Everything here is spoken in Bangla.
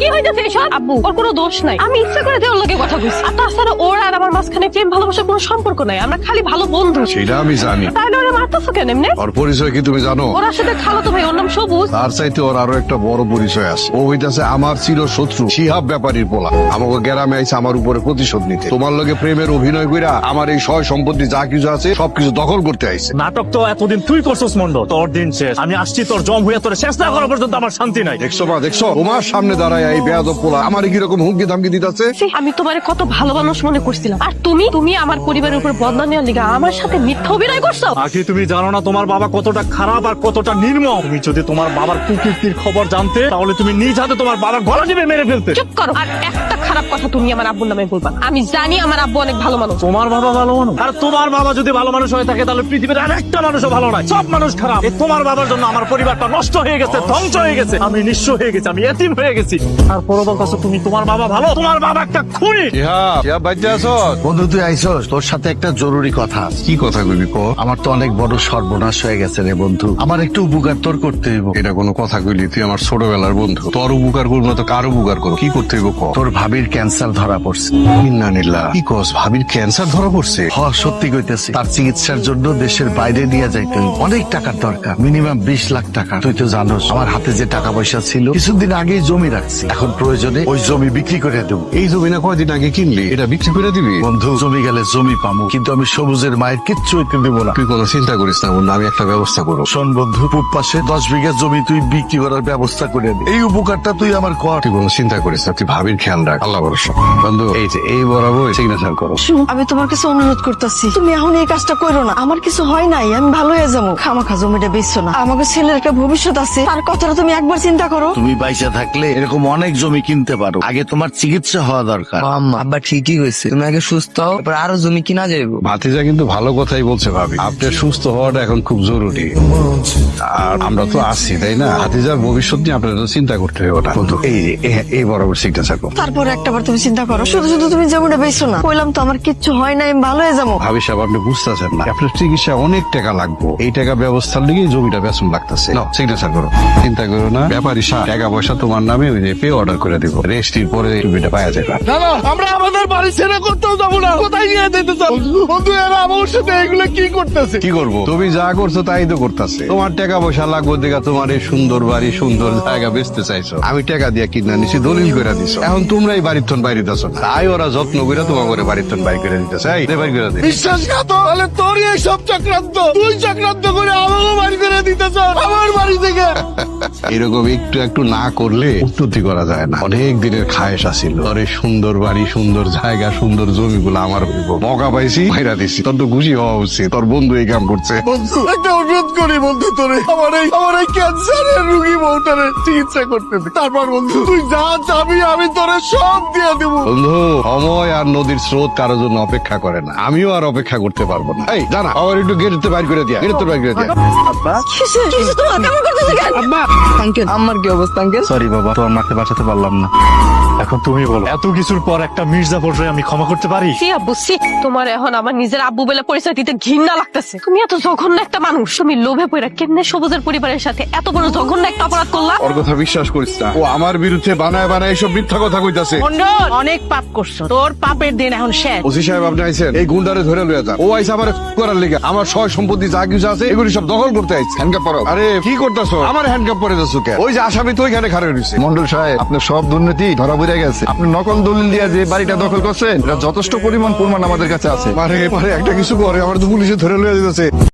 কি হইতেছে এসব? আব্বু ওর কোনো দোষ নাই, আমি ইচ্ছা করে ওর লগে কথা কইছি। আর তাছাড়া ওর আর আমার মাঝখানে প্রেম ভালোবাসার কোনো সম্পর্ক নাই, আমরা খালি ভালো বন্ধু। সেটা আমি জানি। তাহলে ওরা মারতেছো কেন এমনি? ওর পরিচয় কি তুমি জানো? ওর সাথে খালাতো ভাই, ওর নাম সবুজ। তার চাইতে ওর আরো একটা বড় পরিচয় আছে। ও হইতাছে আমার চির শত্রু শিহাব ব্যাপারীর পোলা। আমাকে গ্রামে আইছে আমার উপরে প্রতিশোধ নিতে। তোমার লগে প্রেমের অভিনয় কইরা আমার এই সয় সম্পত্তি যা কিছু আছে সবকিছু দখল করতে আইছে। নাটক তো এতদিন তুই করছিস মন্ড, তোর দিন শেষ। আমি আসছি তোর জম হইয়া তোর শেষ না করা পর্যন্ত আমার শান্তি নাই। দেখছো মা, দেখছো তোমার সামনে দাঁড়ায় এই বেয়াদব পোলা আমার কিরকম হুমকি ধামকি দিতেছে। আমি তোমারে কত ভালো মানুষ মনে করছিলাম, আর তুমি আমার পরিবারের উপর বদনাম নেওয়ার লিগা আমার সাথে মিথ্যা অভিনয় করছো। আগে তুমি জানো না তোমার বাবা কতটা খারাপ আর কতটা নির্মম। তুমি যদি তোমার বাবার কুকীর্তির খবর জানতে, তাহলে তুমি নিজ হাতে তোমার বাবার গলা টিপে মেরে ফেলতে। চুপ করো, আর একটা খারাপ কথা তুমি আমার আব্বুর নামে বলবা না। আমি জানি আমার আব্বু অনেক ভালো মানুষ। তোমার বাবা ভালো মানুষ? আর তোমার বাবা যদি ভালো মানুষ হয়ে থাকে, তাহলে পৃথিবীর আর একটা মানুষও ভালো নয়, সব মানুষ খারাপ। এই তোমার বাবার জন্য আমার পরিবারটা নষ্ট হয়ে গেছে, ধ্বংস হয়ে গেছে, আমি নিঃস্ব হয়ে গেছি, আমি এতিম হয়ে গেছি। আর পরবর্তী কাছে তুমি তোমার বাবা ভালো, তোমার বাবা একটা খুনি। শিহাব, শিহাব বাইতে আছো? বন্ধু তুই আইসস, তোর সাথে একটা জরুরি কথা আছে। কি কথা কইবি ক? আমার তো অনেক বড় সর্বনাশ হয়ে গেছে রে বন্ধু, আমার একটু উপকার তোর করতে হইব। এটা কোনো কথা কইলি? তুই আমার ছোটবেলার বন্ধু, তোর উপকার করবো না তো কার উপকার করবো? কি করতে হইব ক? তোর ভাবির ক্যান্সার ধরা পড়ছে। ইন্নানিল্লাহ, কি কস? ভাবির ক্যান্সার ধরা পড়ছে? হ, সত্যি কইতেছি। তার চিকিৎসার জন্য দেশের বাইরে নিয়ে যাইতে হইব। অনেক টাকার দরকার, মিনিমাম 20 লাখ টাকা। তুই তো জানোস আমার হাতে যে টাকা পয়সা ছিল, কিছুদিন আগেই জমি রাখছি, এখন প্রয়োজনে ওই জমি বিক্রি করে দেবো। এই জমি না কয়দিন আগে কিনলি, এটা বিক্রি করে দিবি? বন্ধু, জমি গেলে জমি পাবো, কিন্তু আমি সবুজের মায়ের কিচ্ছু হইতে দেবো না। তুই কোনো চিন্তা করিস না বন্ধু, আমি একটা ব্যবস্থা করবো। শোন বন্ধু, পূব পাশে 10 বিঘা জমি তুই বিক্রি করার ব্যবস্থা করে দে। এই উপকারটা তুই আমার কর। তুই কোনো চিন্তা করিস না, তুই ভাবির খেয়াল রাখ, আল্লাহ ভরসা। বন্ধু, এই যে এই বরাবর সিগনেচার করো। আমি তোমার কাছে অনুরোধ করতেছি, তুমি এখন এই কাজটা করো না। আমার কিছু হয় নাই, আমি ভালো হয়ে যাবো। খামাখা জমিটা বেচছো না, আমাকে ছেলের একটা ভবিষ্যৎ আছে, তার কথাটা তুমি একবার চিন্তা করো। তুমি বাইসা থাকলে এরকম অনেক জমি কিনতে পারো, আগে তোমার চিকিৎসা হওয়া দরকার। আম্মা আব্বা ঠিকই হয়েছে, তুমি আগে সুস্থ হও, তারপর আরো জমি কিনা যাইবো। ভাতিজা কিন্তু ভালো কথাই বলছে ভাবি, আপনার সুস্থ হওয়াটা এখন খুব জরুরি। আর আমরা তো আছি, তাই না? ভাতিজার ভবিষ্যৎ নিয়ে আপনার তো চিন্তা করতে হবে না। বন্ধু, এই যে এই বরাবর সিগনেচার করো। তারপর একটাবার তুমি চিন্তা করো, শুধু শুধু তুমি জমিটা বেচছো না। কইলাম তো আমার কিচ্ছু হয় নাই, আমি ভালো হয়ে যাবো। ভাবি সাহেব, আপনি বুঝতেছেন না, আপনার চিকিৎসা অনেক টাকা লাগবে। এই টাকা ব্যবস্থার লিগে জমিটা বেতন লাগতেছে। সিগনেচার করো, চিন্তা করো না। ব্যাপারী সাহেব টাকা পয়সা তোমার নামে পে অর্ডার করে দিব, রেস্টির পরে জমিটা পাওয়া যাবে। আমরা আমাদের বাড়ি ছেড়ে করতেও যাবো না, কোথায় গিয়ে দিতে চাও বন্ধু? এরা আমার সাথে এগুলো কি করতেছে? কি করবো? তুমি যা করছো তাই তো করতেছে। তোমার টাকা পয়সা লাগবে দেখা তোমার এই সুন্দর বাড়ি সুন্দর জায়গা বেচতে চাইছো, আমি টাকা দিয়ে কিনা নিছি, দলিল করে দিছো। এখন তোমরাই বাড়ির থন বাইরে দিতেছো না, তাই ওরা যত্ন করে তোমার করে বাড়ির থন বাইর করে দিতেছে। এই বাইর করে দে। বিশ্বাসঘাত, তাহলে তোর এই সব চক্রান্ত, তুই চক্রান্ত করে আমাকে বাড়ি করে দিতেছ আমার বাড়ি থেকে। এরকম একটু একটু না করলে উন্নতি করা যায় না। অনেক দিনের খায়েশ আছিল, তোর এই সুন্দর বাড়ি সুন্দর জায়গা সুন্দর জমিগুলো আমার হইব। মৌকা পাইছি, মাইরা দিছি। তোর তো খুশি হওয়া উচিত, তোর বন্ধু এই কাম করছে। বন্ধু, একটা অনুরোধ করি বন্ধু, তোরে আমার এই ক্যান্সারের রুগী বউটারে চিকিৎসা করতে দে। তারপর বন্ধু, তুই যা চাবি আমি তোরে সব দিয়ে দেবো। বন্ধু, সময় আর নদীর স্রোত কারোর জন্য অপেক্ষা করে না, আমিও আর অপেক্ষা করতে পারবো না। এই জানা, আমার একটু গেটতে বাইর করে দিয়া, গেটতে বাইর করে দিয়া। কিসে তোমার কেমন করতেছে কেন? আঙ্কেল, আমার কি অবস্থা আঙ্কেল? সরি বাবা, তোমার মাকে বাঁচাতে পারলাম না। এখন তুমি বলো, এত কিছুর পর একটা মির্জাপুরে আমি ক্ষমা করতে পারি? সি আব্বু সি, তোমার এখন আমার নিজের আব্বু বলে পরিচয় দিতে ঘৃণা লাগতেছে। তুমি এত জঘন্য একটা মানুষ, তুমি লোভে পড়ে কেমনে সবুজের পরিবারের সাথে এত বড় জঘন্য একটা অপরাধ করলা? ওর কথা বিশ্বাস করিস না, ও আমার বিরুদ্ধে বানায় বানায় এইসব মিথ্যা কথা কইতাছে। মন্ডল, অনেক পাপ করছো, তোর পাপের দিন এখন শেষ। ওসি সাহেব, আপনি আইছেন এই গুন্ডারে ধরে লইয়া যান। ও আইছে আমার করার লিগে, আমার সয় সম্পত্তি যা কিছু আছে এগুলি সব দখল করতে আইছে। হ্যান্ডকাপ পরো। আরে কি করতেছো? আমার হ্যান্ডকাপ পরে যাচ্ছ কেন? ওই যে আসামি তো ওইখানে খাড়া রইছে। মন্ডল সাহেব, আপনার সব দুর্নীতি ধরা পড়ে গেছে। আপনি নকল দলিল দিয়ে যে বাড়িটা দখল করছেন, এটা যথেষ্ট পরিমাণ প্রমাণ আমাদের কাছে আছে। মারে একটা কিছু করে আমার তো পুলিশে ধরে লইয়া দিতেছে।